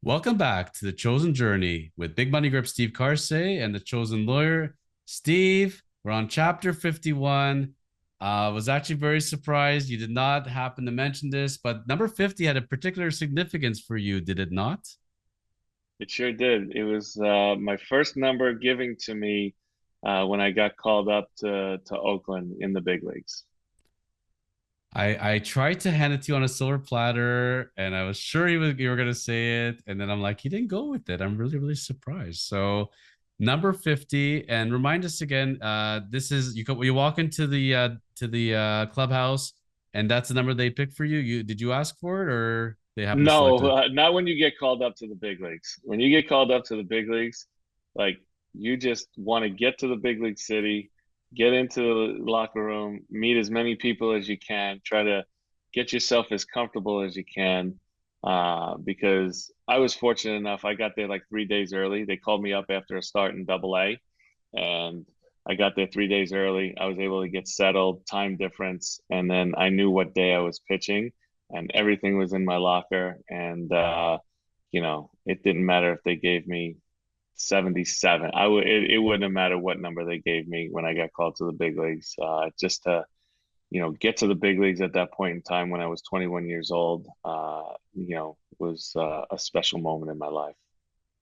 Welcome back to the Chosen Journey with Big Money Grip Steve Karsay and the Chosen Lawyer. Steve, we're on chapter 51. I was actually very surprised you did not happen to mention this, but number 50 had a particular significance for you, did it not? It sure did. It was my first number giving to me when I got called up to Oakland in the big leagues. I tried to hand it to you on a silver platter, and I was sure you were gonna say it, and then I'm like, he didn't go with it. I'm really surprised. So, number 50, and remind us again. This is you walk into the clubhouse, and that's the number they picked for you. You did you ask for it, or they happen to select No, it? not when you get called up to the big leagues. When you get called up to the big leagues, like you just want to get to the big league city, get into the locker room, meet as many people as you can, try to get yourself as comfortable as you can. Because I was fortunate enough, I got there like 3 days early. They called me up after a start in Double A, and I got there 3 days early. I was able to get settled, time difference, and then I knew what day I was pitching, and everything was in my locker. And it didn't matter if they gave me 77. It wouldn't have mattered what number they gave me when I got called to the big leagues. Just to get to the big leagues at that point in time when I was 21 years old, was a special moment in my life.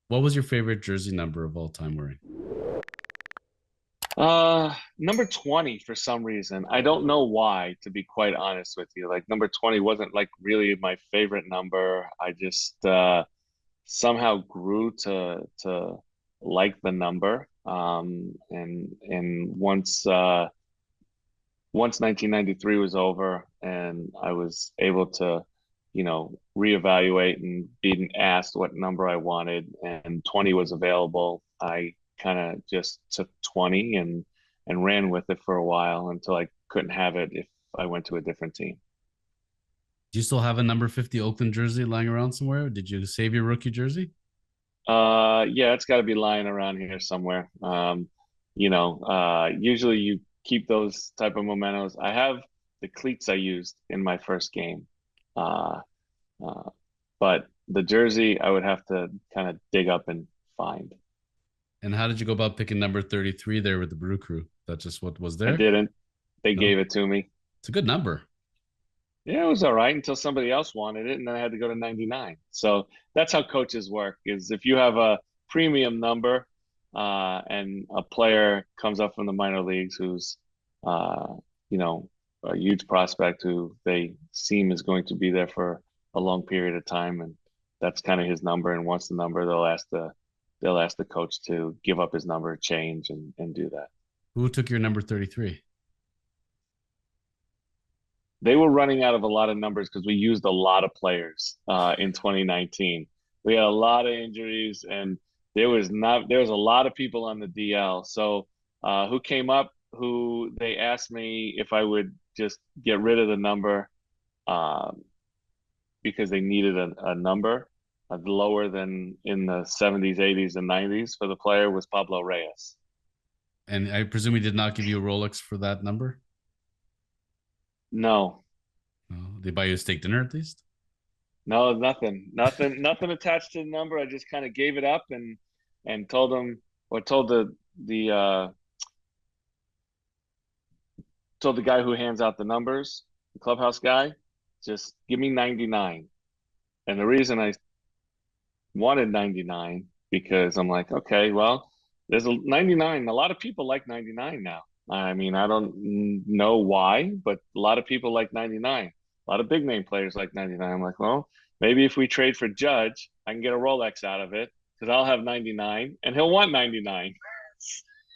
What was your favorite jersey number of all time wearing? Number 20 for some reason. I don't know why, to be quite honest with you. Like number 20 wasn't like really my favorite number. I just somehow grew to like the number. And once 1993 was over and I was able to, reevaluate and being asked what number I wanted, and 20 was available, I kind of just took 20 and ran with it for a while until I couldn't have it if I went to a different team. Do you still have a number 50 Oakland jersey lying around somewhere? Did you save your rookie jersey? Yeah, it's got to be lying around here somewhere. Usually you keep those type of mementos. I have the cleats I used in my first game. Uh, uh, but the jersey I would have to kind of dig up and find. And how did you go about picking number 33 there with the Brew Crew? That's just what was I there? didn't. They No, gave it to me. it's a good number. Yeah, it was all right until somebody else wanted it, and then I had to go to 99. So that's how coaches work, is if you have a premium number, and a player comes up from the minor leagues who's uh, you know, a huge prospect who they seem is going to be there for a long period of time, and that's kind of his number, and wants the number, they'll ask the coach to give up his number, change, and do that. Who took your number 33? They were running out of a lot of numbers because we used a lot of players in 2019. We had a lot of injuries, and there was a lot of people on the DL. So who came up? Who they asked me if I would just get rid of the number, um, because they needed a number lower than in the 70s, 80s, and 90s for the player, was Pablo Reyes. And I presume he did not give you a Rolex for that number? No, No. They buy you a steak dinner at least? no, nothing attached to the number. I just kind of gave it up and told them, or the told the guy who hands out the numbers, the clubhouse guy, just give me 99. And the reason I wanted 99, because I'm like, okay, well, there's a 99. A lot of people like 99 now. I mean, I don't know why, but a lot of people like 99. A lot of big name players like 99. I'm like, well, maybe if we trade for Judge, I can get a Rolex out of it because I'll have 99 and he'll want 99.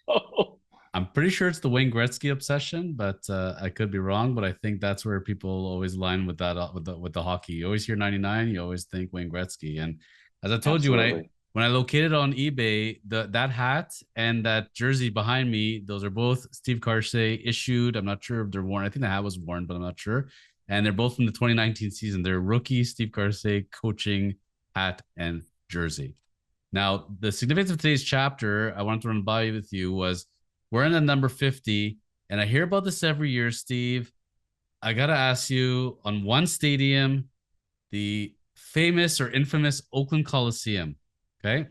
So, I'm pretty sure it's the Wayne Gretzky obsession, but I could be wrong. But I think that's where people always line with that with the hockey. You always hear 99, you always think Wayne Gretzky. And as I told you, absolutely. when I located on eBay, that hat and that jersey behind me, those are both Steve Karsay issued. I'm not sure if they're worn. I think the hat was worn, but I'm not sure. And they're both from the 2019 season. They're rookie Steve Karsay coaching hat and jersey. Now, the significance of today's chapter I wanted to run by with you was we're in the number 50, and I hear about this every year, Steve. I got to ask you, on one stadium, the famous or infamous Oakland Coliseum. Okay.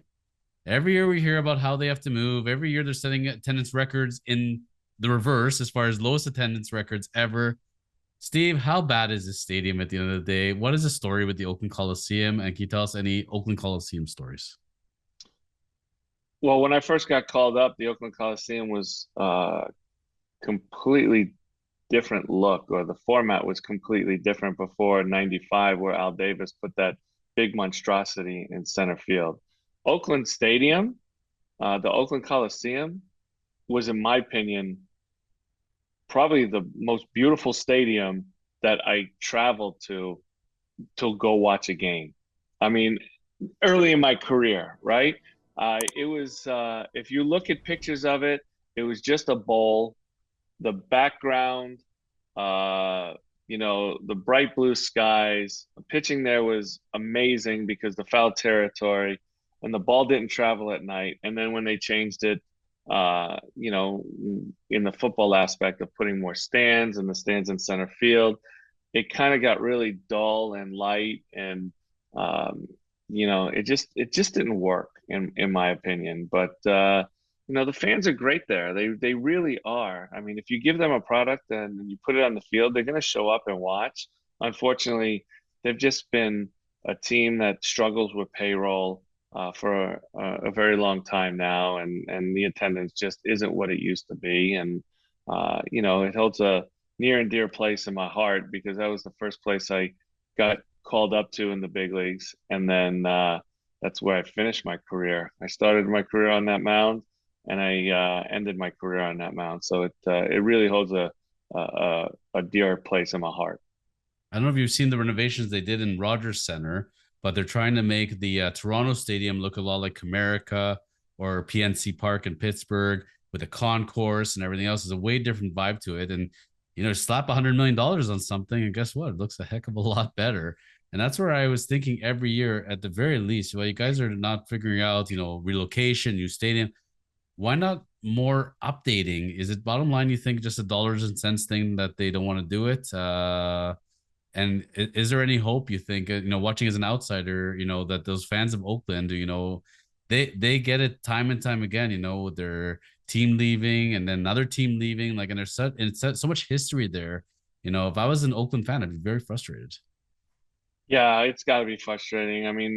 Every year we hear about how they have to move. Every year they're setting attendance records in the reverse as far as lowest attendance records ever. Steve, how bad is this stadium at the end of the day? What is the story with the Oakland Coliseum? And can you tell us any Oakland Coliseum stories? Well, when I first got called up, the Oakland Coliseum was completely different look, or the format was completely different before '95, where Al Davis put that big monstrosity in center field. Oakland Stadium, the Oakland Coliseum, was, in my opinion, probably the most beautiful stadium that I traveled to go watch a game. I mean, early in my career, right? It was, if you look at pictures of it, it was just a bowl. The background, uh, the bright blue skies. The pitching there was amazing because the foul territory and the ball didn't travel at night. And then when they changed it, in the football aspect of putting more stands and the stands in center field, it kind of got really dull and light, and it just didn't work in my opinion. But the fans are great there. They really are. I mean, if you give them a product and you put it on the field, they're going to show up and watch. Unfortunately, they've just been a team that struggles with payroll for a very long time now, and the attendance just isn't what it used to be. And it holds a near and dear place in my heart because that was the first place I got called up to in the big leagues, and then that's where I finished my career. I started my career on that mound, and I ended my career on that mound. So it really holds a dear place in my heart. I don't know if you've seen the renovations they did in Rogers Center, but they're trying to make the Toronto Stadium look a lot like Comerica or PNC Park in Pittsburgh with a concourse and everything else. Is a way different vibe to it. And slap $100 million on something, and guess what? It looks a heck of a lot better. And that's where I was thinking every year, at the very least, well, you guys are not figuring out, relocation, new stadium. Why not more updating? Is it bottom line, you think, just a dollars and cents thing that they don't want to do it? And is there any hope, you think, watching as an outsider, that those fans of Oakland, they get it time and time again, with their team leaving and then another team leaving, like, and it's so much history there. If I was an Oakland fan, I'd be very frustrated. Yeah, it's got to be frustrating. I mean,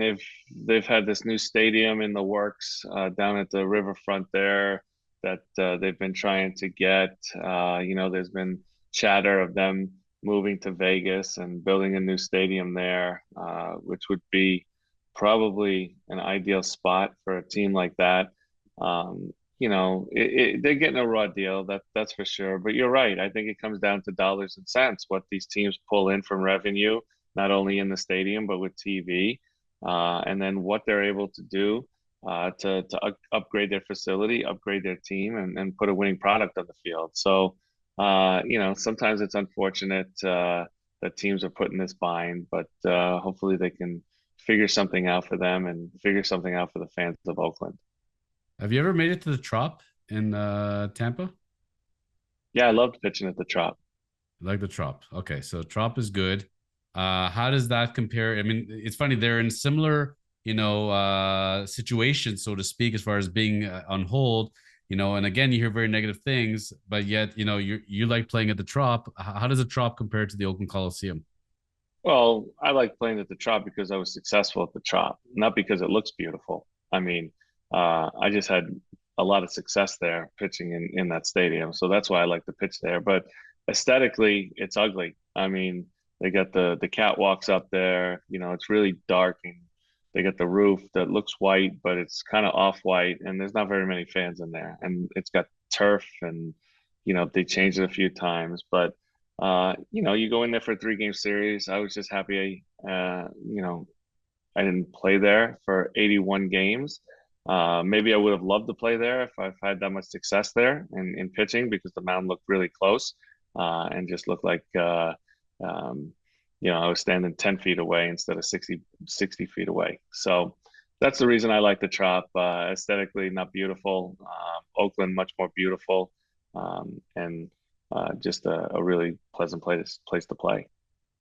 they've had this new stadium in the works down at the riverfront there that they've been trying to get. There's been chatter of them moving to Vegas and building a new stadium there, which would be probably an ideal spot for a team like that. They're getting a raw deal, that's for sure. But you're right. I think it comes down to dollars and cents, what these teams pull in from revenue, not only in the stadium but with TV, and then what they're able to do to upgrade their facility, upgrade their team, and put a winning product on the field. So, sometimes it's unfortunate that teams are put in this bind, but hopefully they can figure something out for them and figure something out for the fans of Oakland. Have you ever made it to the Trop in Tampa? Yeah, I loved pitching at the Trop. I like the Trop. Okay, so Trop is good. How does that compare? I mean, it's funny, they're in similar, situations, so to speak, as far as being on hold. And again, you hear very negative things, but yet, you like playing at the Trop. How does the Trop compare to the Oakland Coliseum? Well, I like playing at the Trop because I was successful at the Trop, not because it looks beautiful. I mean, I just had a lot of success there pitching in that stadium. So that's why I like to pitch there. But aesthetically, it's ugly. I mean, they got the catwalks up there. It's really dark, and they got the roof that looks white, but it's kind of off white, and there's not very many fans in there. And it's got turf, and they changed it a few times. But you go in there for a 3-game series. I was just happy, I didn't play there for 81 games. Maybe I would have loved to play there if I've had that much success there in pitching, because the mound looked really close and just looked like, I was standing 10 feet away instead of 60 feet away. So that's the reason I like the Trop. Aesthetically, not beautiful. Oakland, much more beautiful, and just a really pleasant place to play.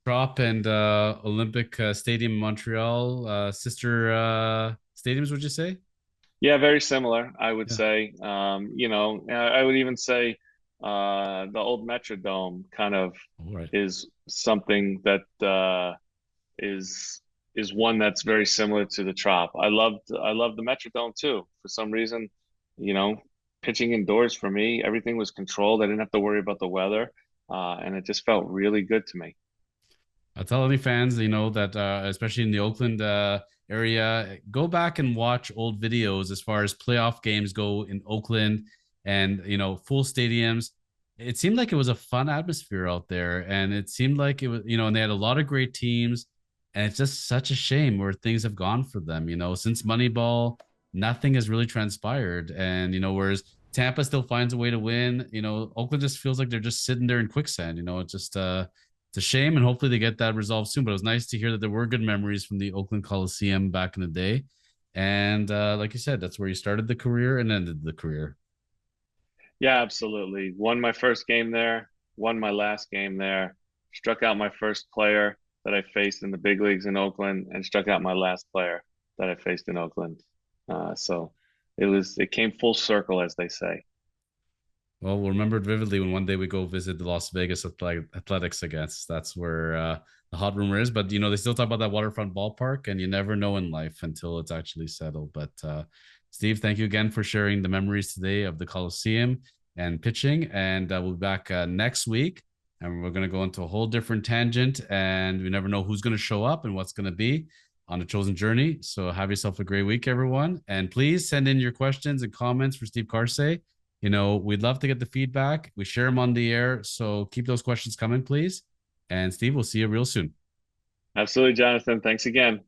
Trop and Olympic Stadium in Montreal, sister stadiums, would you say? Yeah, very similar, I would Yeah. say. I would even say the old Metrodome kind of All right. is something that is is one that's very similar to the Trop. I loved the Metrodome too. For some reason, you know, pitching indoors for me, everything was controlled. I didn't have to worry about the weather, and it just felt really good to me. I'll tell any fans, that especially in the Oakland area, go back and watch old videos as far as playoff games go in Oakland and, full stadiums. It seemed like it was a fun atmosphere out there. And it seemed like it was, and they had a lot of great teams. And it's just such a shame where things have gone for them. Since Moneyball, nothing has really transpired. And, whereas Tampa still finds a way to win, Oakland just feels like they're just sitting there in quicksand. It's a shame, and hopefully they get that resolved soon. But it was nice to hear that there were good memories from the Oakland Coliseum back in the day. And like you said, that's where you started the career and ended the career. Yeah, absolutely. Won my first game there, won my last game there, struck out my first player that I faced in the big leagues in Oakland, and struck out my last player that I faced in Oakland. So it came full circle, as they say. Well, we'll remember it vividly when one day we go visit the Las Vegas Athletics against. That's where the hot rumor is. But they still talk about that waterfront ballpark, and you never know in life until it's actually settled. But Steve, thank you again for sharing the memories today of the Coliseum and pitching. And we'll be back next week, and we're going to go into a whole different tangent. And we never know who's going to show up and what's going to be on the chosen journey. So have yourself a great week, everyone. And please send in your questions and comments for Steve Karsay. We'd love to get the feedback. We share them on the air. So keep those questions coming, please. And Steve, we'll see you real soon. Absolutely, Jonathan. Thanks again.